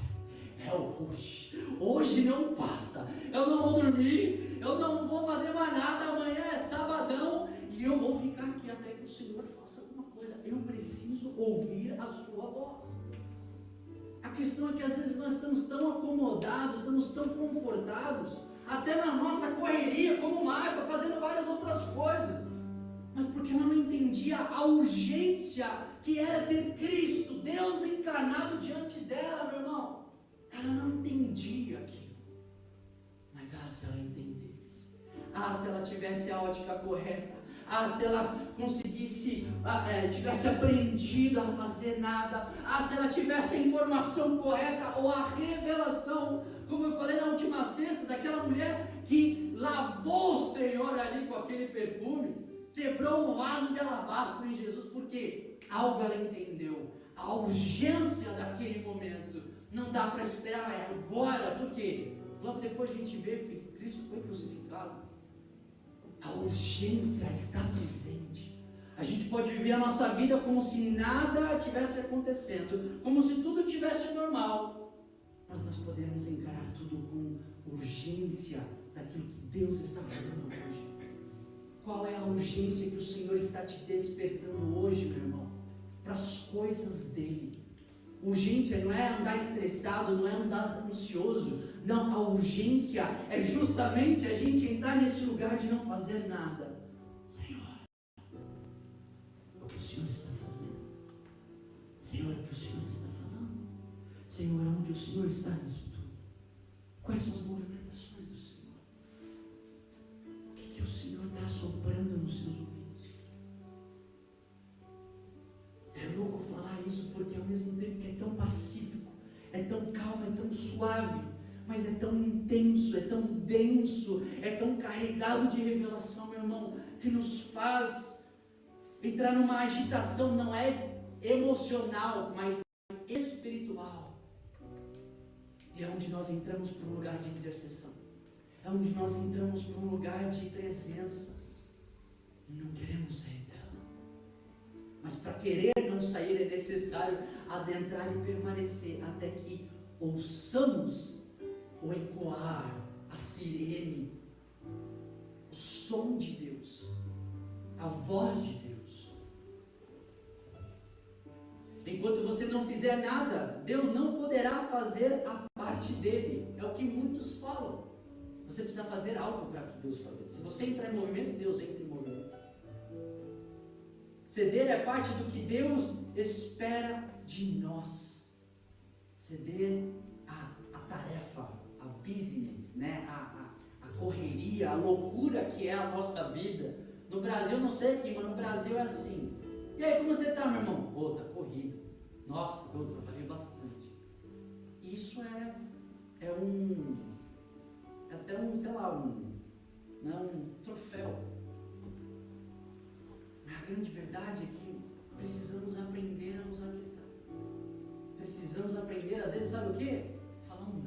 é hoje, hoje não passa, eu não vou dormir, eu não vou fazer mais nada, amanhã é sabadão, e eu vou ficar aqui até que o Senhor faça alguma coisa. Eu preciso ouvir a sua voz. A questão é que às vezes nós estamos tão acomodados, estamos tão confortados, até na nossa correria, como Marta, fazendo várias outras coisas, mas porque ela não entendia a urgência que era ter Cristo, Deus encarnado diante dela, meu irmão. Ela não entendia aquilo, mas se ela entendesse, se ela tivesse a ótica correta, se ela conseguisse, tivesse aprendido a fazer nada, se ela tivesse a informação correta ou a revelação, como eu falei na última sexta, daquela mulher que lavou o Senhor ali com aquele perfume, quebrou um vaso de alabastro em Jesus, porque algo ela entendeu, a urgência daquele momento, não dá para esperar, é agora, porque logo depois a gente vê que Cristo foi crucificado. A urgência está presente. A gente pode viver a nossa vida como se nada tivesse acontecendo, como se tudo tivesse normal, mas nós podemos encarar tudo com urgência daquilo que Deus está fazendo hoje. Qual é a urgência que o Senhor está te despertando hoje, meu irmão? Para as coisas dEle. Urgência não é andar estressado, não é andar ansioso. Não, a urgência é justamente a gente entrar nesse lugar de não fazer nada. Senhor, o que o Senhor está fazendo? Senhor, o que o Senhor está falando? Senhor, onde o Senhor está nisso tudo? Quais são as movimentações do Senhor? O que o Senhor está soprando nos seus ouvidos? É louco falar isso, porque ao mesmo tempo que é tão pacífico, é tão calmo, é tão suave, mas é tão intenso, é tão denso, é tão carregado de revelação, meu irmão, que nos faz entrar numa agitação, não é emocional, mas espiritual. E é onde nós entramos para um lugar de intercessão, é onde nós entramos para um lugar de presença, e não queremos sair dela. Mas para querer não sair é necessário adentrar e permanecer até que ouçamos o ecoar, a sirene, o som de Deus, a voz de Deus. Enquanto você não fizer nada, Deus não poderá fazer a parte dele. É o que muitos falam. Você precisa fazer algo para que Deus faça. Se você entrar em movimento, Deus entra em movimento. Ceder é parte do que Deus espera de nós. Ceder a tarefa, a business, né? A correria, a loucura que é a nossa vida. No Brasil, não sei aqui, mas no Brasil é assim. E aí, como você tá, meu irmão? Pô, tá corrido. Nossa, eu trabalhei bastante. Isso é até um, sei lá, um troféu. A grande verdade é que precisamos aprender a nos aquietar. Precisamos aprender, às vezes, sabe o quê? Falar um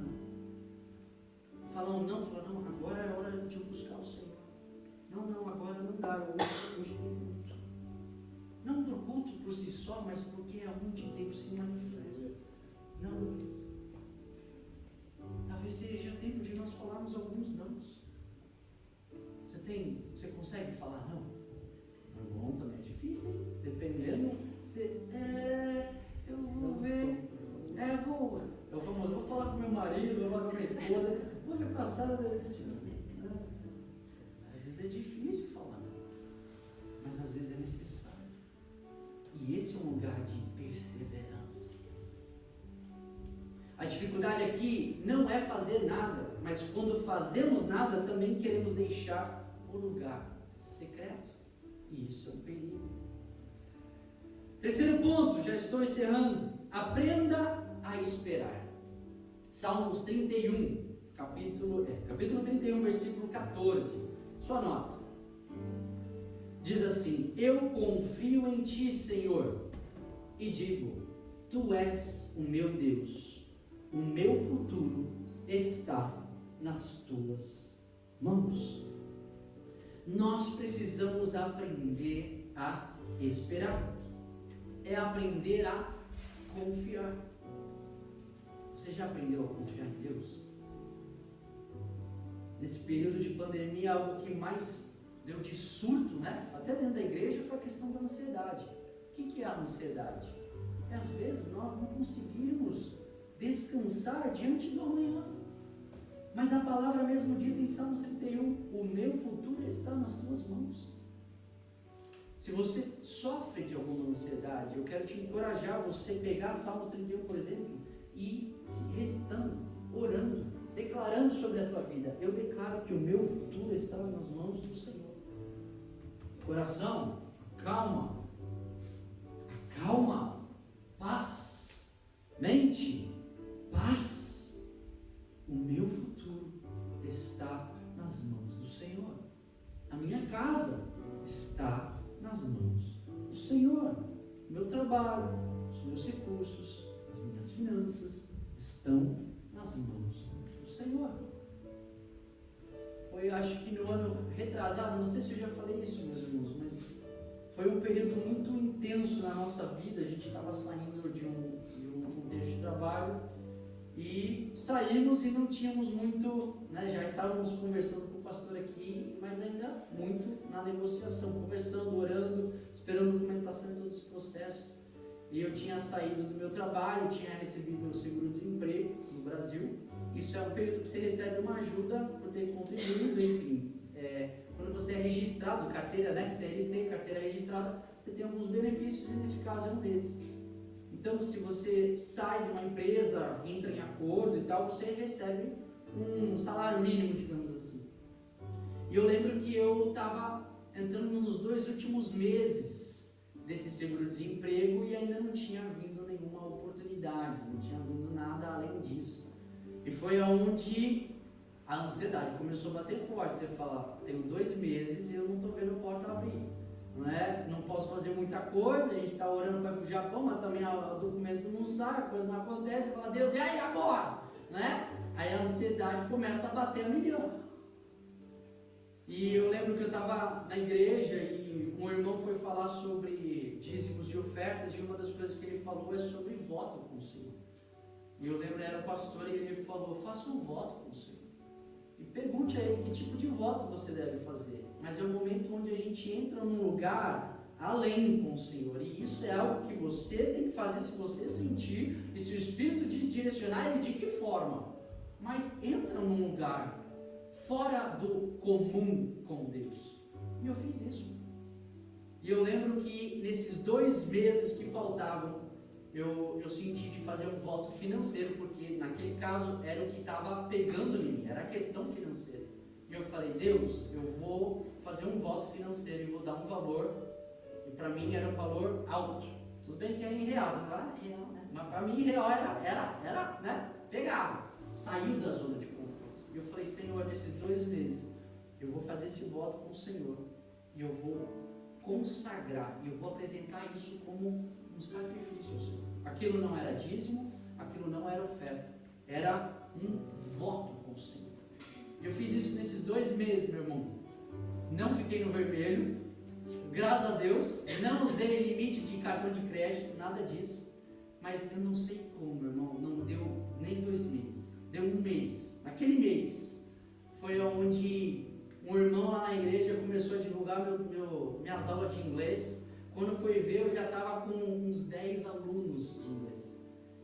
não. Falar não, agora é hora de eu buscar o Senhor. Não, agora não dá, hoje tem culto. Não por culto por si só, mas porque é onde Deus se manifesta. Não. Talvez seja tempo de nós falarmos alguns nãos. Você consegue falar não? Não, também é difícil, hein? Dependendo. Eu vou ver. Vou falar com meu marido, vou falar com minha esposa, vou ver passar. Às vezes é difícil falar não, mas às vezes é necessário. E esse é um lugar de perseverança. A dificuldade aqui não é fazer nada, mas quando fazemos nada, também queremos deixar o lugar secreto. E isso é um perigo. Terceiro ponto, já estou encerrando. Aprenda a esperar. Salmos 31, capítulo 31, versículo 14. Sua nota. Diz assim: eu confio em ti, Senhor, e digo, tu és o meu Deus. O meu futuro está nas tuas mãos. Nós precisamos aprender a esperar. É aprender a confiar. Você já aprendeu a confiar em Deus? Nesse período de pandemia, algo que mais deu de surto, né? Até dentro da igreja, foi a questão da ansiedade. O que é a ansiedade? É às vezes nós não conseguimos descansar diante do amanhã. Mas a palavra mesmo diz em Salmos 31, o meu futuro está nas tuas mãos. Se você sofre de alguma ansiedade, eu quero te encorajar a você pegar Salmos 31, por exemplo, e se recitando, orando, declarando sobre a tua vida. Eu declaro que o meu futuro está nas mãos do Senhor. Coração, calma, paz, mente, paz. O meu futuro está nas mãos do Senhor. A minha casa está nas mãos do Senhor. O meu trabalho, os meus recursos, as minhas finanças estão nas mãos do Senhor. Foi, acho que no ano retrasado, não sei se eu já falei isso, meus irmãos, mas foi um período muito intenso na nossa vida. A gente estava saindo de um contexto de trabalho e saímos e não tínhamos muito, né, já estávamos conversando com o pastor aqui, mas ainda muito na negociação, conversando, orando, esperando documentação em todo esse processo. E eu tinha saído do meu trabalho, tinha recebido o seguro-desemprego no Brasil. Isso é um período que você recebe uma ajuda por ter contribuído, enfim. Quando você é registrado, carteira, né, CLT, carteira registrada, você tem alguns benefícios e nesse caso é um desses. Então, se você sai de uma empresa, entra em acordo e tal, você recebe um salário mínimo, digamos assim. E eu lembro que eu estava entrando nos 2 últimos meses desse seguro-desemprego e ainda não tinha vindo nenhuma oportunidade, não tinha vindo nada além disso. E foi onde a ansiedade começou a bater forte. Você fala, tenho 2 meses e eu não estou vendo porta abrir. Não posso fazer muita coisa, a gente está orando para ir para o Japão, mas também o documento não sai, a coisa não acontece, fala, Deus, e aí agora? Aí a ansiedade começa a bater a milhão. E eu lembro que eu estava na igreja e um irmão foi falar sobre dízimos e ofertas, e uma das coisas que ele falou é sobre voto com o Senhor. E eu lembro, era o pastor, e ele falou, faça um voto com o Senhor. E pergunte a ele que tipo de voto você deve fazer. Mas é um momento onde a gente entra num lugar além com o Senhor. E isso é algo que você tem que fazer se você sentir e se o Espírito te direcionar, ele de que forma? Mas entra num lugar fora do comum com Deus. E eu fiz isso. E eu lembro que nesses 2 meses que faltavam, eu senti de fazer um voto financeiro, porque porque naquele caso era o que estava pegando em mim, era a questão financeira. E eu falei, Deus, eu vou fazer um voto financeiro e vou dar um valor, e para mim era um valor alto. Tudo bem que é em real, você fala, é real, né? Mas para mim real era, né? Pegava, saiu da zona de conforto. E eu falei, Senhor, nesses 2 meses, eu vou fazer esse voto com o Senhor, e eu vou consagrar, e eu vou apresentar isso como um sacrifício ao Senhor. Aquilo não era dízimo, aquilo não era oferta, era um voto com o Senhor. Eu fiz isso nesses 2 meses, meu irmão. Não fiquei no vermelho, graças a Deus. Não usei limite de cartão de crédito, nada disso. Mas eu não sei como, meu irmão, não deu nem 2 meses, deu 1 mês. Naquele mês foi onde um irmão lá na igreja começou a divulgar minhas aulas de inglês. Quando foi ver, eu já estava com uns 10 alunos de inglês.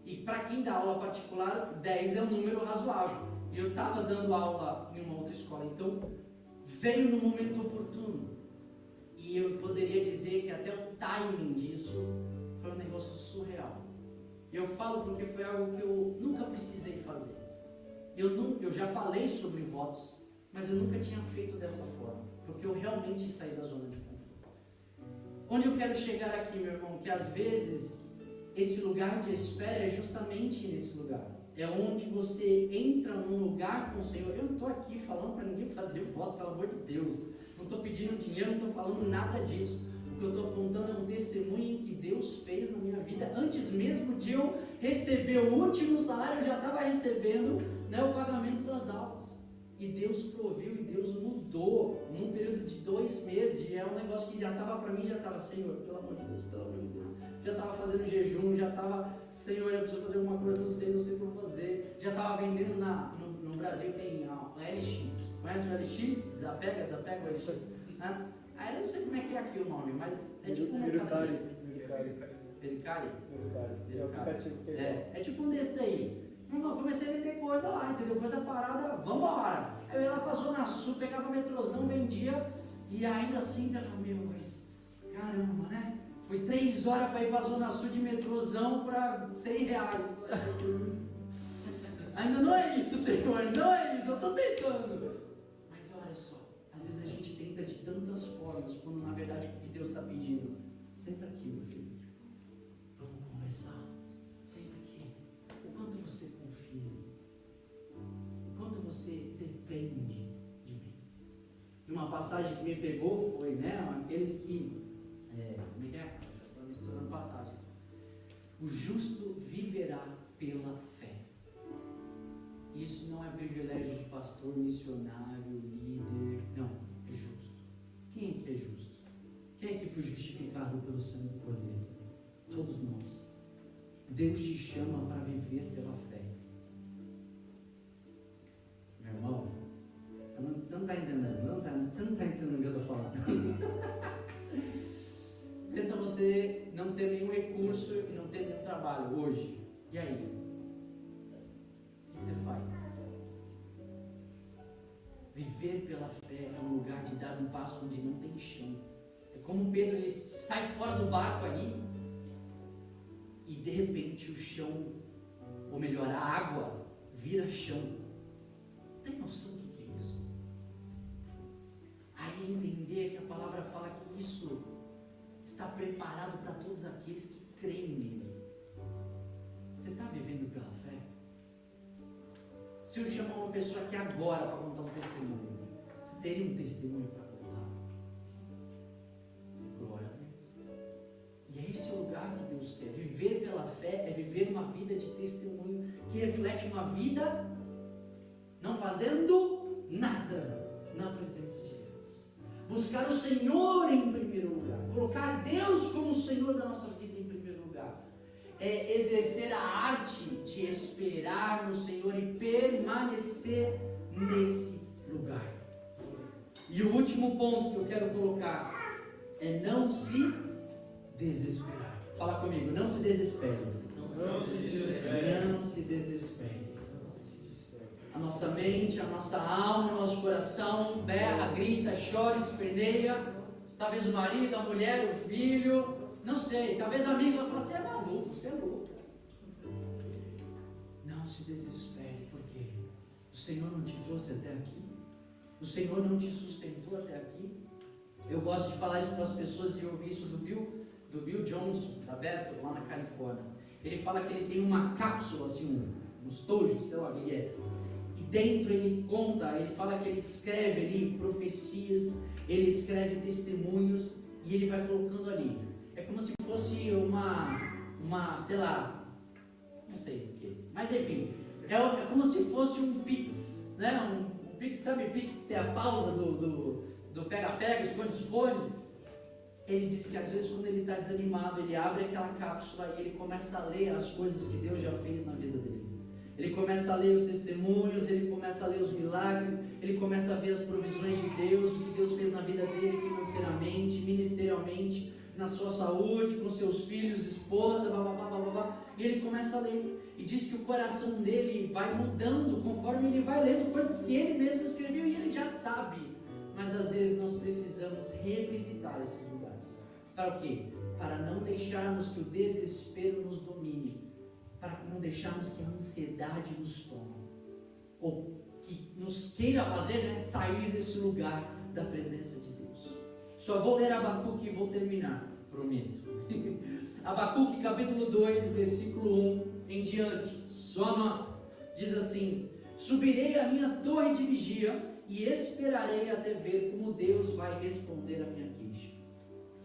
E para quem dá aula particular, 10 é um número razoável. E eu estava dando aula em uma outra escola, então veio no momento oportuno. E eu poderia dizer que até o timing disso foi um negócio surreal. Eu falo porque foi algo que eu nunca precisei fazer. Eu já falei sobre votos, mas eu nunca tinha feito dessa forma, porque eu realmente saí da zona de conforto. Onde eu quero chegar aqui, meu irmão, que às vezes esse lugar de espera é justamente nesse lugar. É onde você entra num lugar com o Senhor. Eu não estou aqui falando para ninguém fazer voto, pelo amor de Deus. Não estou pedindo dinheiro, não estou falando nada disso. O que eu estou contando é um testemunho que Deus fez na minha vida. Antes mesmo de eu receber o último salário, eu já estava recebendo, né, o pagamento das aulas. E Deus proviu e Deus mudou num período de 2 meses. E é um negócio que já estava para mim, já estava, Senhor, pelo amor de Deus, pelo amor de Deus. Já estava fazendo jejum, já estava, Senhor, eu preciso fazer alguma coisa, não sei como fazer. Já estava vendendo no Brasil, tem a LX. Conhece o LX? Desapega o LX. Né? Aí eu não sei como é que é aqui o nome, mas é tipo um
Mercari.
Pericari?
É
É tipo um desse daí. Meu irmão, comecei a vender coisa lá, entendeu? Coisa parada, vambora. Aí eu ia lá pra Zona Sul, pegava metrôzão, vendia, e ainda assim você fala, meu, mas caramba, né? Foi 3 horas para ir para a Zona Sul de metrôzão para R$100. Ainda não é isso, Senhor, não é isso, eu estou tentando. Mas olha só, às vezes a gente tenta de tantas formas, quando na verdade o que Deus está pedindo, senta aqui, meu filho, vamos conversar, senta aqui. O quanto você confia, o quanto você depende de mim. E uma passagem que me pegou foi, né, aqueles que como é que é? Já estou misturando passagem. O justo viverá pela fé. Isso não é privilégio de pastor, missionário, líder. Não, é justo. Quem é que é justo? Quem é que foi justificado pelo sangue do Cordeiro? Todos nós. Deus te chama para viver pela fé. Meu irmão, você não está entendendo, você não está entendendo o que eu estou falando. Pensa você não ter nenhum recurso e não ter nenhum trabalho hoje. E aí? O que você faz? Viver pela fé é um lugar de dar um passo onde não tem chão. É como Pedro, ele sai fora do barco ali e de repente o chão, ou melhor, a água vira chão. Tem noção do que é isso? Aí entender que a palavra fala que isso está preparado para todos aqueles que creem nele. Você está vivendo pela fé? Se eu chamar uma pessoa aqui agora para contar um testemunho, você teria um testemunho para contar? Glória a Deus. E é esse o lugar que Deus quer. Viver pela fé é viver uma vida de testemunho que reflete uma vida não fazendo nada na presença de Deus. Buscar o Senhor em primeiro lugar. Colocar Deus como o Senhor da nossa vida em primeiro lugar. É exercer a arte de esperar no Senhor e permanecer nesse lugar. E o último ponto que eu quero colocar é não se desesperar. Fala comigo, não se desespere.
Não se desespere.
Não se desespere. A nossa mente, a nossa alma, o nosso coração berra, grita, chora, esperneia. Talvez o marido, a mulher, o filho, não sei. Talvez amigos vão falar, você é maluco, você é louco. Não. Não se desespere, porque o Senhor não te trouxe até aqui, o Senhor não te sustentou até aqui. Eu gosto de falar isso para as pessoas, e eu ouvi isso do Bill Johnson, da Bethel, lá na Califórnia. Ele fala que ele tem uma cápsula, assim, uns tojos, sei lá o que é, e dentro ele conta, ele fala que ele escreve ali profecias, ele escreve testemunhos, e ele vai colocando ali. É como se fosse uma sei lá, não sei o que, mas enfim, é como se fosse um Pix, né? Um Pix, sabe Pix, que é a pausa do pega-pega, esconde-esconde. Ele diz que às vezes quando ele está desanimado, ele abre aquela cápsula e ele começa a ler as coisas que Deus já fez na vida dele. Ele começa a ler os testemunhos, ele começa a ler os milagres, ele começa a ver as provisões de Deus, o que Deus fez na vida dele financeiramente, ministerialmente, na sua saúde, com seus filhos, esposa, e ele começa a ler. E diz que o coração dele vai mudando conforme ele vai lendo coisas que ele mesmo escreveu e ele já sabe. Mas às vezes nós precisamos revisitar esses lugares. Para o quê? Para não deixarmos que o desespero nos domine, para não deixarmos que a ansiedade nos tome, ou que nos queira fazer, né, sair desse lugar da presença de Deus. Só vou ler Abacuque e vou terminar, prometo. Abacuque capítulo 2, versículo 1 em diante, só anota, diz assim: subirei a minha torre de vigia e esperarei até ver como Deus vai responder a minha queixa.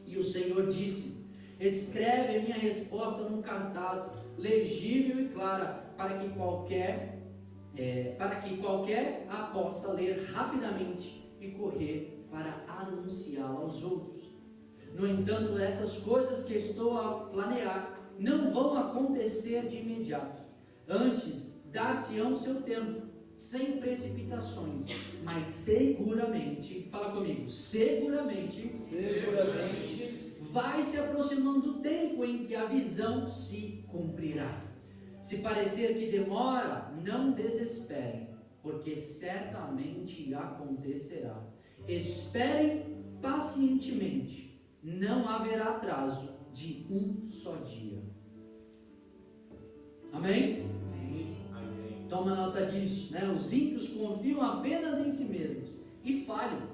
E o Senhor disse: escreve a minha resposta num cartaz legível e clara, para que qualquer a possa ler rapidamente e correr para anunciá-la aos outros. No entanto, essas coisas que estou a planear não vão acontecer de imediato. Antes, dar-se-ão seu tempo, sem precipitações, mas seguramente, fala comigo, seguramente, vai se aproximando o tempo em que a visão se cumprirá. Se parecer que demora, não desesperem, porque certamente acontecerá. Esperem pacientemente, não haverá atraso de um só dia. Amém? Amém. Toma nota disso, né? Os ímpios confiam apenas em si mesmos e falham,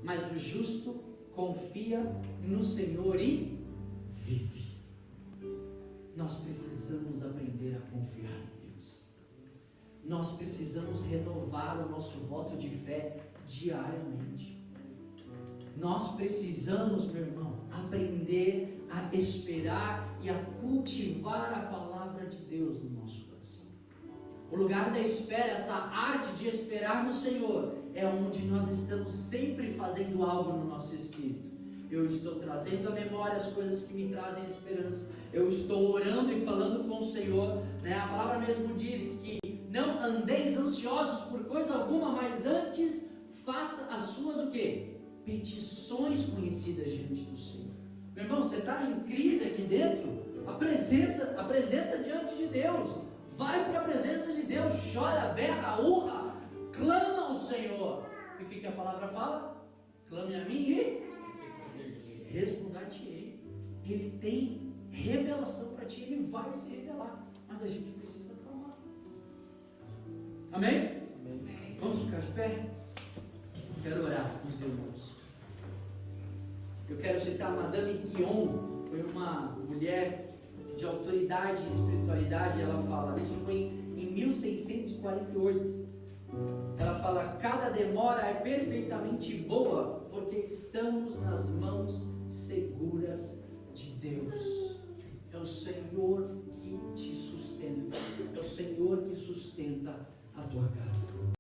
mas o justo confia no Senhor e vive. Nós precisamos aprender a confiar em Deus. Nós precisamos renovar o nosso voto de fé diariamente. Nós precisamos, meu irmão, aprender a esperar e a cultivar a palavra de Deus no nosso coração. O lugar da espera, essa arte de esperar no Senhor, é onde nós estamos sempre fazendo algo no nosso espírito. Eu estou trazendo à memória as coisas que me trazem esperança. Eu estou orando e falando com o Senhor, né? A palavra mesmo diz que não andeis ansiosos por coisa alguma, mas antes faça as suas o quê? Petições conhecidas diante do Senhor. Meu irmão, você está em crise aqui dentro? Apresenta diante de Deus. Vai para a presença de Deus, chora, berra, urra, clama ao Senhor. E o que a palavra fala? Clame a mim e responder-te-ei. Ele tem revelação para ti, ele vai se revelar, mas a gente precisa clamar. Amém? Amém. Vamos ficar de pé? Quero orar com os irmãos. Eu quero citar Madame Guyon, foi uma mulher de autoridade e espiritualidade. Ela fala, isso foi em 1648. Ela fala: cada demora é perfeitamente boa, porque estamos nas mãos seguras de Deus. É o Senhor que te sustenta, é o Senhor que sustenta a tua casa.